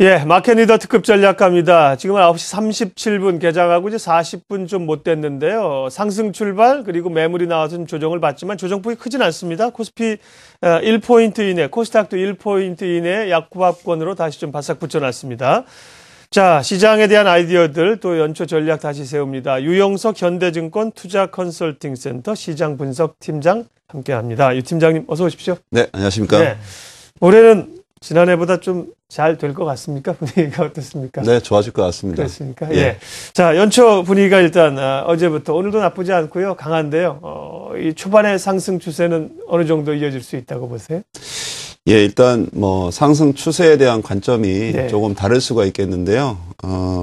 예, 마켓 리더 특급 전략가입니다. 지금은 9시 37분 개장하고 이제 40분 좀 못 됐는데요. 상승 출발 그리고 매물이 나와서 좀 조정을 받지만 조정폭이 크진 않습니다. 코스피 1포인트 이내, 코스닥도 1포인트 이내 약보합권으로 다시 좀 바싹 붙여놨습니다. 자, 시장에 대한 아이디어들 또 연초 전략 다시 세웁니다. 유영석 현대증권 투자컨설팅센터 시장분석팀장 함께합니다. 유 팀장님 어서 오십시오. 네, 안녕하십니까. 네. 올해는 지난해보다 좀 잘 될 것 같습니까? 분위기가 어떻습니까? 네, 좋아질 것 같습니다. 그렇습니까? 예. 자, 연초 분위기가 일단 어제부터 오늘도 나쁘지 않고요. 강한데요. 이 초반의 상승 추세는 어느 정도 이어질 수 있다고 보세요? 예, 일단 뭐 상승 추세에 대한 관점이 네. 조금 다를 수가 있겠는데요.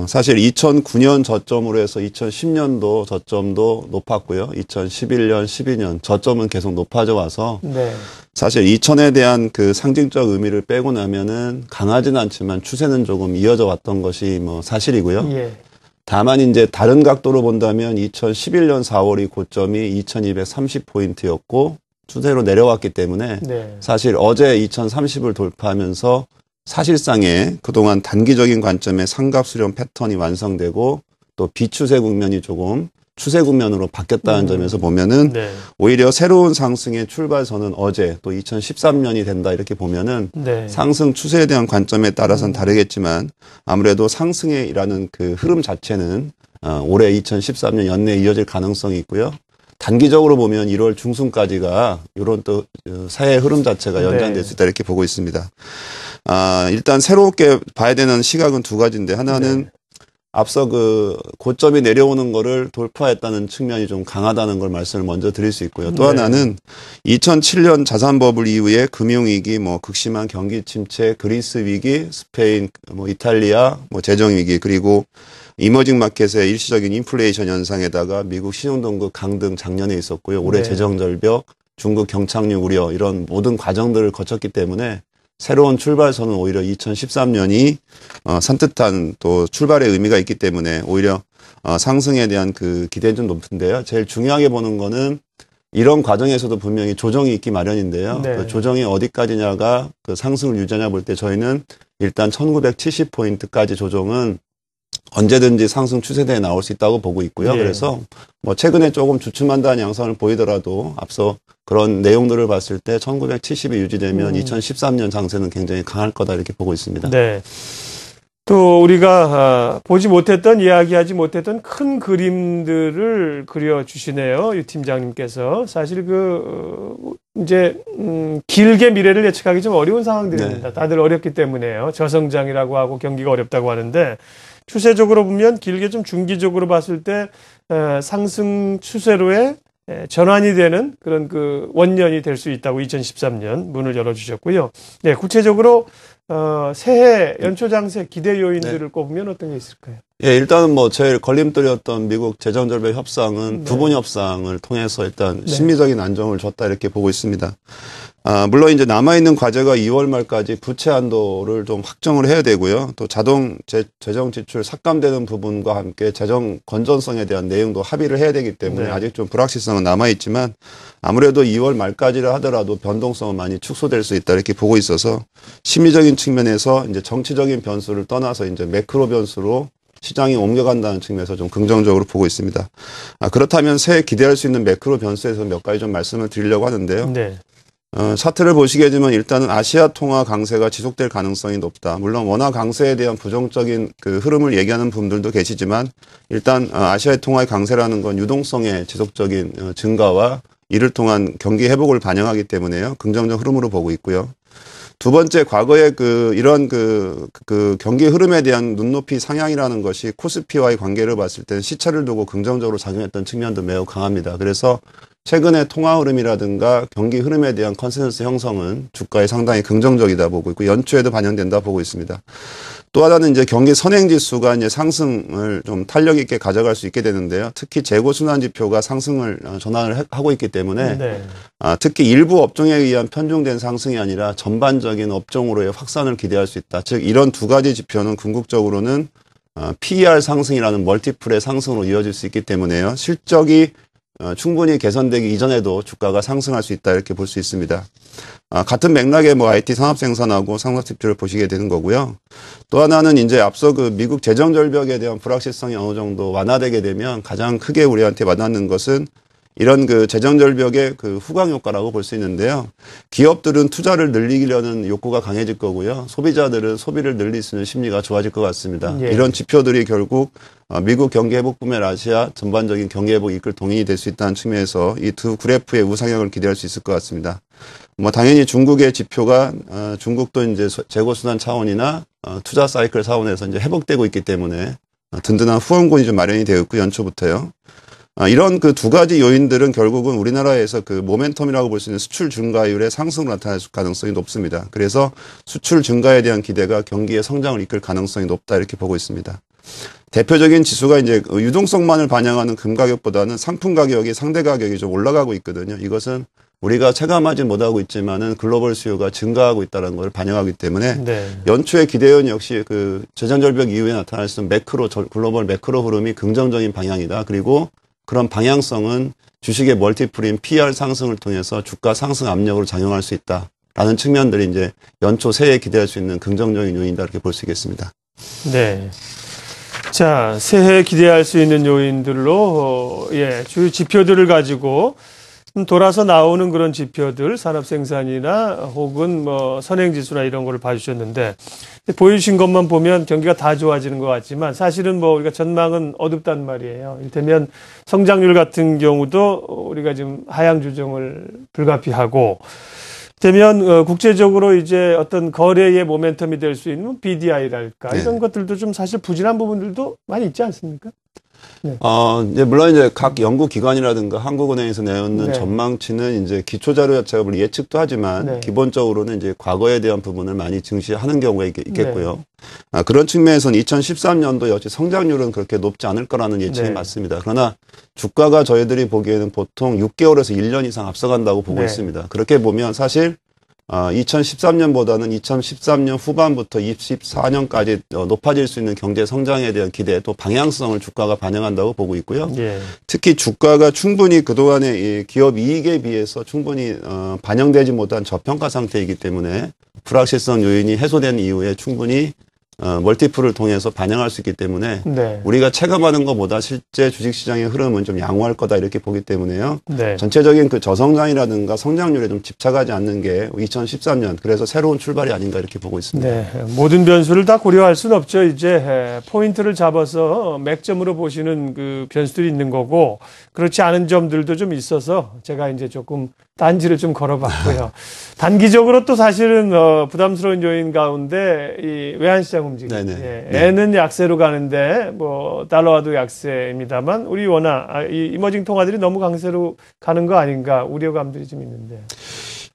사실 2009년 저점으로 해서 2010년도 저점도 높았고요. 2011년, 12년 저점은 계속 높아져 와서 네. 사실 2000에 대한 그 상징적 의미를 빼고 나면은 강하진 않지만 추세는 조금 이어져 왔던 것이 뭐 사실이고요. 예. 다만 이제 다른 각도로 본다면 2011년 4월이 고점이 2230포인트였고 추세로 내려왔기 때문에 네. 사실 어제 2030을 돌파하면서 사실상의 그동안 단기적인 관점의 상각 수렴 패턴이 완성되고 또 비추세 국면이 조금 추세 국면으로 바뀌었다는 점에서 보면은 네. 오히려 새로운 상승의 출발선은 어제 또 2013년이 된다 이렇게 보면은 네. 상승 추세에 대한 관점에 따라서는 다르겠지만 아무래도 상승이라는 그 흐름 자체는 올해 2013년 연내에 이어질 가능성이 있고요. 단기적으로 보면 1월 중순까지가 이런 또 사회 흐름 자체가 연장될 수 있다 이렇게 보고 있습니다. 일단 새롭게 봐야 되는 시각은 두 가지인데 하나는 앞서 그 고점이 내려오는 거를 돌파했다는 측면이 좀 강하다는 걸 말씀을 먼저 드릴 수 있고요. 또 하나는 2007년 자산 버블 이후에 금융위기, 뭐 극심한 경기 침체, 그리스 위기, 스페인, 뭐 이탈리아, 뭐 재정 위기 그리고 이머징 마켓의 일시적인 인플레이션 현상에다가 미국 신용등급 강등 작년에 있었고요. 올해 재정절벽, 중국 경착륙 우려 이런 모든 과정들을 거쳤기 때문에 새로운 출발선은 오히려 2013년이 산뜻한 또 출발의 의미가 있기 때문에 오히려 상승에 대한 그 기대는 좀 높은데요. 제일 중요하게 보는 거는 이런 과정에서도 분명히 조정이 있기 마련인데요. 네. 그 조정이 어디까지냐가 그 상승을 유지하냐 볼 때 저희는 일단 1970포인트까지 조정은 언제든지 상승 추세대에 나올 수 있다고 보고 있고요. 예. 그래서 뭐 최근에 조금 주춤한다는 양상을 보이더라도 앞서 그런 내용들을 봤을 때 1970이 유지되면 2013년 상승은 굉장히 강할 거다 이렇게 보고 있습니다. 네. 또 우리가 보지 못했던 이야기하지 못했던 큰 그림들을 그려주시네요. 유 팀장님께서. 사실 이제 길게 미래를 예측하기 좀 어려운 상황들입니다. 네. 다들 어렵기 때문에요. 저성장이라고 하고 경기가 어렵다고 하는데 추세적으로 보면 길게 좀 중기적으로 봤을 때 상승 추세로의 전환이 되는 그런 그 원년이 될 수 있다고 2013년 문을 열어주셨고요. 네, 구체적으로 새해 연초 장세 기대 요인들을 꼽으면 어떤 게 있을까요? 예, 일단은 뭐 제일 걸림돌이었던 미국 재정절벽 협상은 부분 협상을 통해서 일단 심리적인 안정을 줬다 이렇게 보고 있습니다. 물론 이제 남아있는 과제가 2월 말까지 부채 한도를 좀 확정을 해야 되고요. 또 자동 재정 지출 삭감되는 부분과 함께 재정 건전성에 대한 내용도 합의를 해야 되기 때문에 아직 좀 불확실성은 남아있지만 아무래도 2월 말까지라 하더라도 변동성은 많이 축소될 수 있다 이렇게 보고 있어서 심리적인 측면에서 이제 정치적인 변수를 떠나서 이제 매크로 변수로 시장이 옮겨간다는 측면에서 좀 긍정적으로 보고 있습니다. 그렇다면 새해 기대할 수 있는 매크로 변수에서 몇 가지 좀 말씀을 드리려고 하는데요. 네. 차트를 보시겠지만 일단은 아시아 통화 강세가 지속될 가능성이 높다. 물론 원화 강세에 대한 부정적인 그 흐름을 얘기하는 분들도 계시지만 일단 아시아의 통화의 강세라는 건 유동성의 지속적인 증가와 이를 통한 경기 회복을 반영하기 때문에요. 긍정적 흐름으로 보고 있고요. 두 번째, 과거에 이런 경기 흐름에 대한 눈높이 상향이라는 것이 코스피와의 관계를 봤을 때는 시차를 두고 긍정적으로 작용했던 측면도 매우 강합니다. 그래서 최근에 통화 흐름이라든가 경기 흐름에 대한 컨센서스 형성은 주가에 상당히 긍정적이다 보고 있고 연초에도 반영된다 보고 있습니다. 또 하나는 이제 경기 선행지수가 이제 상승을 좀 탄력 있게 가져갈 수 있게 되는데요. 특히 재고 순환 지표가 상승을 전환을 하고 있기 때문에 특히 일부 업종에 의한 편중된 상승이 아니라 전반적인 업종으로의 확산을 기대할 수 있다. 즉 이런 두 가지 지표는 궁극적으로는 PER 상승이라는 멀티플의 상승으로 이어질 수 있기 때문에요. 실적이 충분히 개선되기 이전에도 주가가 상승할 수 있다 이렇게 볼 수 있습니다. 같은 맥락의 뭐 IT 산업 생산하고 상업 지표를 보시게 되는 거고요. 또 하나는 이제 앞서 그 미국 재정 절벽에 대한 불확실성이 어느 정도 완화되게 되면 가장 크게 우리한테 와닿는 것은 이런 그 재정 절벽의 그 후광 효과라고 볼 수 있는데요. 기업들은 투자를 늘리려는 욕구가 강해질 거고요. 소비자들은 소비를 늘릴 수 있는 심리가 좋아질 것 같습니다. 예. 이런 지표들이 결국 미국 경기 회복뿐만 아니라 전반적인 경기 회복 이끌 동인이 될 수 있다는 측면에서 이 두 그래프의 우상향을 기대할 수 있을 것 같습니다. 뭐 당연히 중국의 지표가 중국도 이제 재고 순환 차원이나 투자 사이클 차원에서 이제 회복되고 있기 때문에 든든한 후원군이 좀 마련이 되어 있고 연초부터요. 이런 그 두 가지 요인들은 결국은 우리나라에서 그 모멘텀이라고 볼 수 있는 수출 증가율의 상승으로 나타날 가능성이 높습니다. 그래서 수출 증가에 대한 기대가 경기의 성장을 이끌 가능성이 높다 이렇게 보고 있습니다. 대표적인 지수가 이제 유동성만을 반영하는 금 가격보다는 상품 가격이 상대 가격이 좀 올라가고 있거든요. 이것은 우리가 체감하지 못하고 있지만은 글로벌 수요가 증가하고 있다는 걸 반영하기 때문에 네. 연초의 기대은 역시 그 재정 절벽 이후에 나타날 수 있는 글로벌 매크로 흐름이 긍정적인 방향이다. 그리고 그런 방향성은 주식의 멀티플인 PR 상승을 통해서 주가 상승 압력으로 작용할 수 있다라는 측면들이 이제 연초 새해에 기대할 수 있는 긍정적인 요인이다 이렇게 볼 수 있겠습니다. 네. 자, 새해 기대할 수 있는 요인들로 주요 지표들을 가지고 돌아서 나오는 그런 지표들, 산업 생산이나 혹은 뭐 선행지수나 이런 거를 봐주셨는데 보여주신 것만 보면 경기가 다 좋아지는 것 같지만 사실은 뭐 우리가 전망은 어둡단 말이에요. 이를테면 성장률 같은 경우도 우리가 지금 하향 조정을 불가피하고 되면 국제적으로 이제 어떤 거래의 모멘텀이 될 수 있는 BDI랄까 네. 이런 것들도 좀 사실 부진한 부분들도 많이 있지 않습니까? 네. 이제 물론 이제 각 연구기관이라든가 한국은행에서 내놓는 네. 전망치는 이제 기초자료 자체가 물론 예측도 하지만 네. 기본적으로는 이제 과거에 대한 부분을 많이 증시하는 경우가 있겠고요. 그런 측면에서는 2013년도 역시 성장률은 그렇게 높지 않을 거라는 예측이 네. 맞습니다. 그러나 주가가 저희들이 보기에는 보통 6개월에서 1년 이상 앞서간다고 보고 네. 있습니다. 그렇게 보면 사실 2013년보다는 2013년 후반부터 24년까지 높아질 수 있는 경제 성장에 대한 기대 또 방향성을 주가가 반영한다고 보고 있고요. 예. 특히 주가가 충분히 그동안의 이 기업 이익에 비해서 충분히 반영되지 못한 저평가 상태이기 때문에 불확실성 요인이 해소된 이후에 충분히 멀티플을 통해서 반영할 수 있기 때문에 네. 우리가 체감하는 것보다 실제 주식시장의 흐름은 좀 양호할 거다 이렇게 보기 때문에요. 네. 전체적인 그 저성장이라든가 성장률에 좀 집착하지 않는 게 2013년 그래서 새로운 출발이 아닌가 이렇게 보고 있습니다. 네, 모든 변수를 다 고려할 수는 없죠. 이제 포인트를 잡아서 맥점으로 보시는 그 변수들이 있는 거고 그렇지 않은 점들도 좀 있어서 제가 이제 조금 딴지를 좀 걸어봤고요. 단기적으로 또 사실은 부담스러운 요인 가운데 이 외환시장 움직임. 네네. 예, 네. 엔은 약세로 가는데 뭐 달러화도 약세입니다만 우리 워낙 이 이머징 통화들이 너무 강세로 가는 거 아닌가 우려감들이 좀 있는데.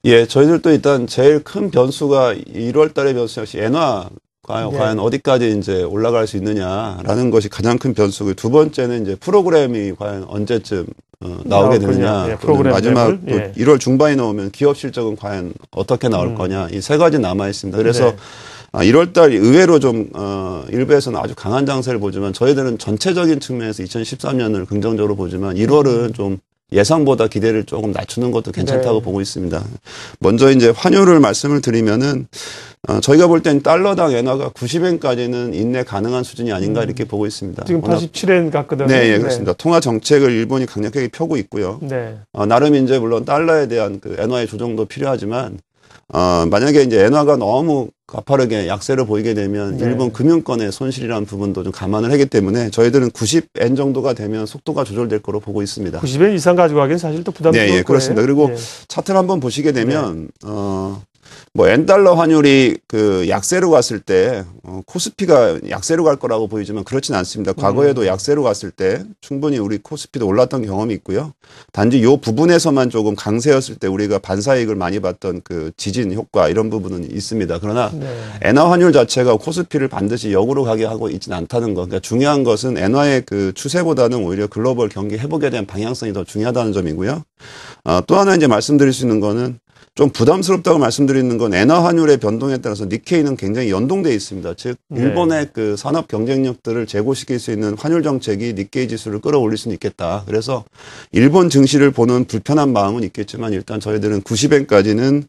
예, 저희들도 일단 제일 큰 변수가 1월 달의 변수 역시 엔화 네. 과연 어디까지 이제 올라갈 수 있느냐라는 것이 가장 큰 변수고 두 번째는 이제 프로그램이 과연 언제쯤 나오게 나올 거냐. 되느냐. 예, 프로그램 마지막 랩을. 또 예. 1월 중반에 나오면 기업 실적은 과연 어떻게 나올 거냐. 이 세 가지 남아 있습니다. 그래서 네. 1월 달 의외로 좀 일부에서는 아주 강한 장세를 보지만 저희들은 전체적인 측면에서 2013년을 긍정적으로 보지만 1월은 좀 예상보다 기대를 조금 낮추는 것도 괜찮다고 네. 보고 있습니다. 먼저 이제 환율을 말씀을 드리면은 저희가 볼 땐 달러당 엔화가 90엔까지는 인내 가능한 수준이 아닌가 이렇게 보고 있습니다. 지금 87엔 갔거든요. 네, 예, 그렇습니다. 통화 정책을 일본이 강력하게 펴고 있고요. 네. 나름 이제 물론 달러에 대한 그 엔화의 조정도 필요하지만 만약에 이제 엔화가 너무 가파르게 약세를 보이게 되면 네. 일본 금융권의 손실이라는 부분도 좀 감안을 하기 때문에 저희들은 90엔 정도가 되면 속도가 조절될 거로 보고 있습니다. 90엔 이상 가지고 가기엔 사실 또 부담스러울 네, 예, 거예요. 그렇습니다. 그리고 예. 차트를 한번 보시게 되면 뭐 엔달러 환율이 그 약세로 갔을 때 코스피가 약세로 갈 거라고 보이지만 그렇진 않습니다. 과거에도 약세로 갔을 때 충분히 우리 코스피도 올랐던 경험이 있고요. 단지 이 부분에서만 조금 강세였을 때 우리가 반사이익을 많이 봤던 그 지진 효과 이런 부분은 있습니다. 그러나 네. 엔화 환율 자체가 코스피를 반드시 역으로 가게 하고 있지는 않다는 것. 그러니까 중요한 것은 엔화의 그 추세보다는 오히려 글로벌 경기 회복에 대한 방향성이 더 중요하다는 점이고요. 또 하나 이제 말씀드릴 수 있는 거는 좀 부담스럽다고 말씀드리는 건 엔화 환율의 변동에 따라서 니케이는 굉장히 연동돼 있습니다. 즉 일본의 그 산업 경쟁력들을 제고시킬 수 있는 환율 정책이 니케이 지수를 끌어올릴 수는 있겠다. 그래서 일본 증시를 보는 불편한 마음은 있겠지만 일단 저희들은 90엔까지는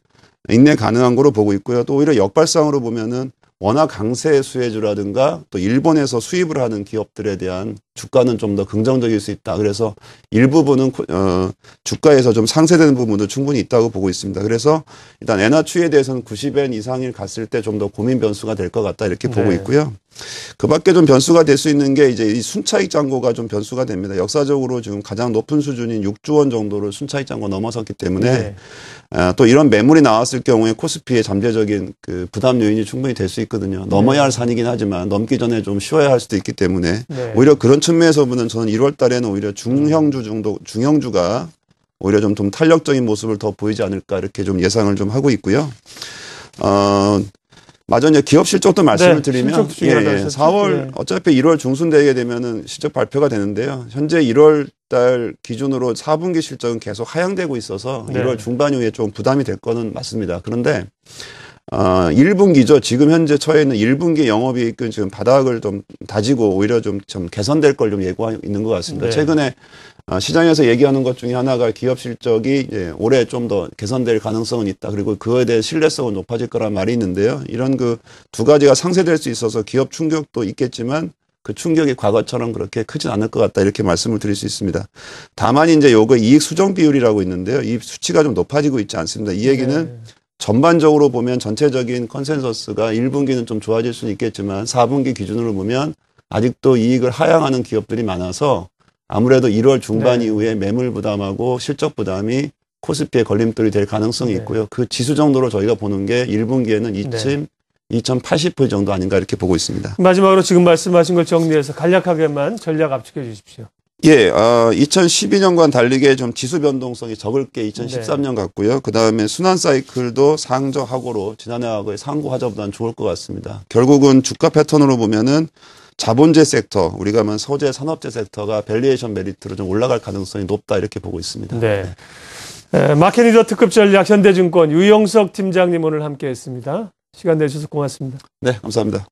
인내 가능한 거로 보고 있고요. 또 오히려 역발상으로 보면은 워낙 강세 수혜주라든가 또 일본에서 수입을 하는 기업들에 대한 주가는 좀 더 긍정적일 수 있다. 그래서 일부분은 주가에서 좀 상쇄되는 부분도 충분히 있다고 보고 있습니다. 그래서 일단 엔화 추이에 대해서는 90엔 이상일 갔을 때 좀 더 고민 변수가 될 것 같다 이렇게 보고 있고요. 그 밖에 좀 변수가 될 수 있는 게 이제 이 순차익 잔고가 좀 변수가 됩니다. 역사적으로 지금 가장 높은 수준인 6조 원 정도를 순차익 잔고 넘어섰기 때문에 또 이런 매물이 나왔을 경우에 코스피의 잠재적인 그 부담 요인이 충분히 될 수 있거든요. 넘어야 할 산이긴 하지만 넘기 전에 좀 쉬어야 할 수도 있기 때문에 오히려 그런 측면에서 보면 저는 1월 달에는 오히려 중형주가 오히려 좀 탄력적인 모습을 더 보이지 않을까 이렇게 좀 예상을 좀 하고 있고요. 맞아, 이제 기업 실적도 말씀을 드리면, 4월, 어차피 1월 중순 되게 되면은 실적 발표가 되는데요. 현재 1월 달 기준으로 4분기 실적은 계속 하향되고 있어서 1월 중반 이후에 좀 부담이 될 거는 맞습니다. 그런데, 1분기죠. 지금 현재 처해 있는 1분기 영업이익은 지금 바닥을 좀 다지고 오히려 좀 개선될 걸 좀 예고하고 있는 것 같습니다. 최근에 시장에서 얘기하는 것 중에 하나가 기업 실적이 올해 좀 더 개선될 가능성은 있다. 그리고 그거에 대해 신뢰성은 높아질 거란 말이 있는데요. 이런 그 두 가지가 상쇄될 수 있어서 기업 충격도 있겠지만 그 충격이 과거처럼 그렇게 크진 않을 것 같다. 이렇게 말씀을 드릴 수 있습니다. 다만 이제 요거 이익 수정 비율이라고 있는데요. 이 수치가 좀 높아지고 있지 않습니다. 이 얘기는 전반적으로 보면 전체적인 컨센서스가 1분기는 좀 좋아질 수는 있겠지만 4분기 기준으로 보면 아직도 이익을 하향하는 기업들이 많아서 아무래도 1월 중반 이후에 매물 부담하고 실적 부담이 코스피에 걸림돌이 될 가능성이 있고요. 그 지수 정도로 저희가 보는 게 1분기에는 2,080% 정도 아닌가 이렇게 보고 있습니다. 마지막으로 지금 말씀하신 걸 정리해서 간략하게만 전략 압축해 주십시오. 2012년과는 달리게 좀 지수 변동성이 적을 게 2013년 같고요. 그 다음에 순환 사이클도 상저하고로 지난해하고의 상고하저보다는 좋을 것 같습니다. 결국은 주가 패턴으로 보면은 자본재 섹터, 우리가 하면 소재 산업재 섹터가 밸류에이션 메리트로 좀 올라갈 가능성이 높다 이렇게 보고 있습니다. 마켓리더 특급 전략 현대증권 유영석 팀장님 오늘 함께했습니다. 시간 내주셔서 고맙습니다. 네, 감사합니다.